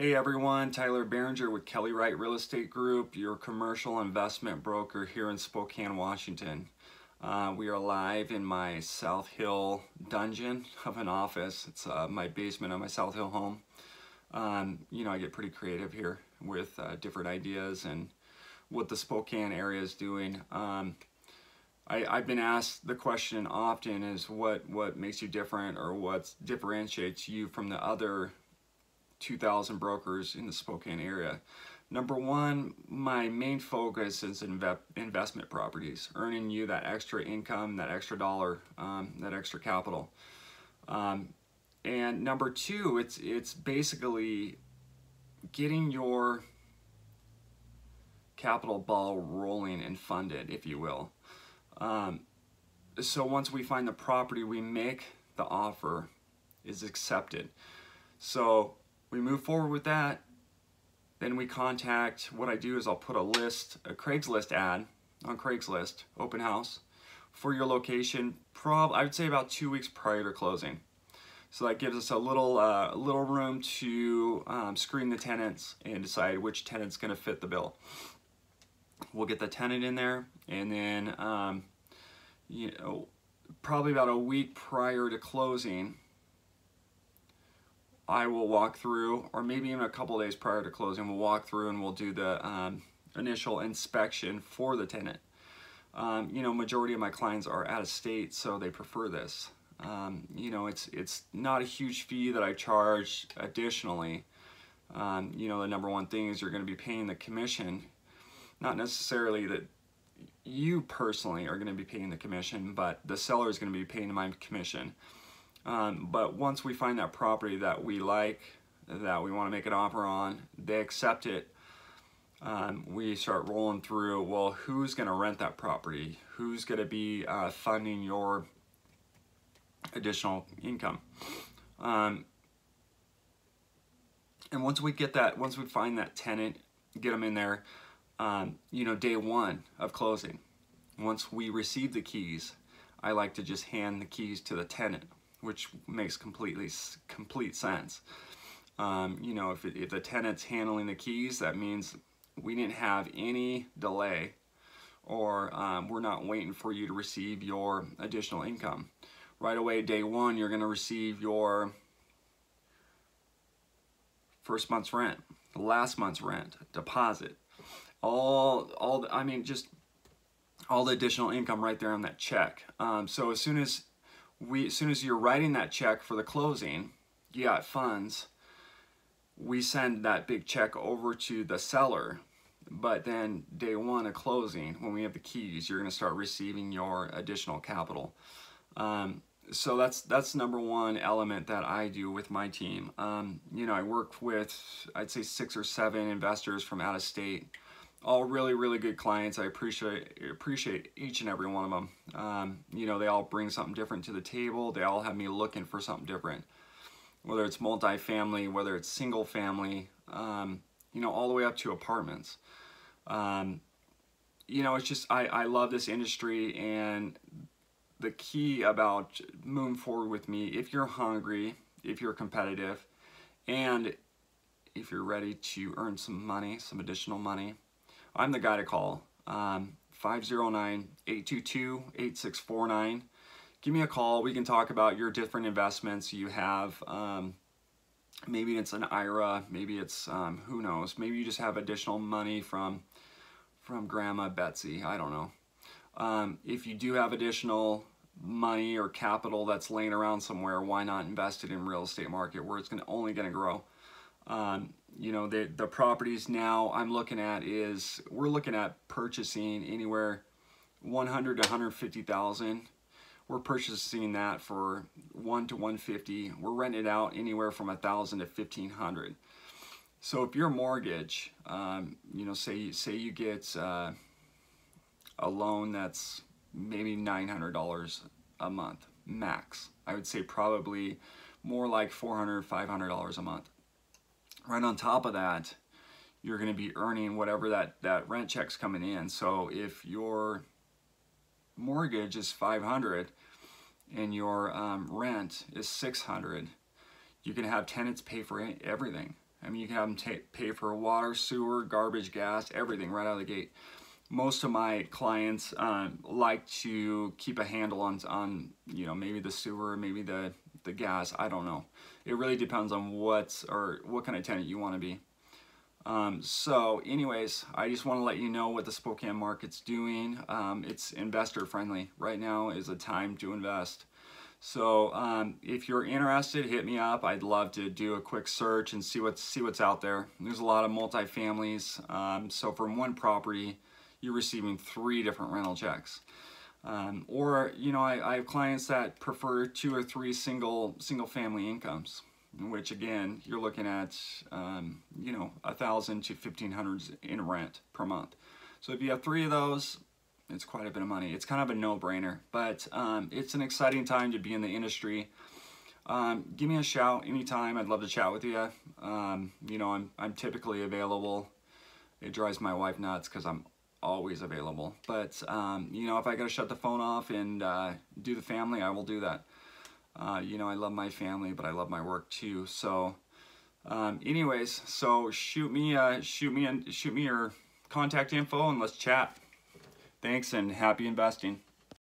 Hey everyone, Tyler Barranger with Kelly Wright Real Estate Group, your commercial investment broker here in Spokane, Washington. We are live in my South Hill dungeon of an office. It's my basement of my South Hill home. I get pretty creative here with different ideas and what the Spokane area is doing. I've been asked the question often is what makes you different, or what differentiates you from the other 2,000 brokers in the Spokane area. Number one, my main focus is investment properties, earning you that extra income, that extra dollar, that extra capital. And number two, it's basically getting your capital ball rolling and funded, if you will. So once we find the property, we make the offer is accepted. So we move forward with that. Then we contact, what I do is I'll put a Craigslist ad on Craigslist, open house, for your location, I would say about 2 weeks prior to closing. So that gives us a little room to screen the tenants and decide which tenant's gonna fit the bill. We'll get the tenant in there, and then probably about a week prior to closing, I will walk through, or maybe even a couple days prior to closing, we'll walk through and we'll do the initial inspection for the tenant. Majority of my clients are out of state, so they prefer this. It's not a huge fee that I charge additionally. The number one thing is you're going to be paying the commission. Not necessarily that you personally are going to be paying the commission, but the seller is going to be paying my commission. But once we find that property that we like, that we want to make an offer on, they accept it, we start rolling through, well, who's going to rent that property? Who's going to be funding your additional income? And once we find that tenant, get them in there, day one of closing, once we receive the keys, I like to just hand the keys to the tenant, which makes complete sense. If the tenant's handling the keys, that means we didn't have any delay, or we're not waiting for you to receive your additional income. Right away, day one, you're gonna receive your first month's rent, last month's rent, deposit, all the additional income right there on that check. So as soon as you're writing that check for the closing, you got funds, we send that big check over to the seller. But then day one of closing, when we have the keys, you're gonna start receiving your additional capital. So that's number one element that I do with my team. I work with, I'd say 6 or 7 investors from out of state. All really, really good clients. I appreciate each and every one of them. They all bring something different to the table. They all have me looking for something different. Whether it's multifamily, whether it's single family, all the way up to apartments. It's just, I love this industry, and the key about moving forward with me, if you're hungry, if you're competitive, and if you're ready to earn some money, some additional money, I'm the guy to call. 509-822-8649. Give me a call. We can talk about your different investments you have. Maybe it's an IRA, maybe it's, who knows, maybe you just have additional money from Grandma Betsy, I don't know. If you do have additional money or capital that's laying around somewhere, why not invest it in real estate market where it's only going to grow? The properties now we're looking at purchasing anywhere 100 to 150,000. We're purchasing that for 1 to 150. We're renting it out anywhere from 1,000 to 1,500. So if your mortgage, say you get a loan that's maybe $900 a month max. I would say probably more like $400, $500 a month. Right on top of that, you're going to be earning whatever that rent check's coming in. So if your mortgage is $500 and your rent is $600, you can have tenants pay for everything. I mean, you can have them pay for water, sewer, garbage, gas, everything right out of the gate. Most of my clients like to keep a handle on you know, maybe the sewer, maybe the gas. I don't know. It really depends on what kind of tenant you want to be. So anyways, I just want to let you know what the Spokane market's doing. It's investor friendly. Right now is a time to invest. So if you're interested, hit me up. I'd love to do a quick search and see what's out there. There's a lot of multifamilies. So from one property, you're receiving 3 different rental checks. Or, you know, I have clients that prefer 2 or 3 single family incomes, which again, you're looking at, you know, $1,000 to $1,500 in rent per month. So if you have 3 of those, it's quite a bit of money. It's kind of a no-brainer, but it's an exciting time to be in the industry. Give me a shout anytime. I'd love to chat with you. You know, I'm typically available. It drives my wife nuts because I'm always available. But you know, if I gotta shut the phone off and do the family, I will do that. You know, I love my family, but I love my work too. So, anyways, so shoot me your contact info and let's chat. Thanks and happy investing.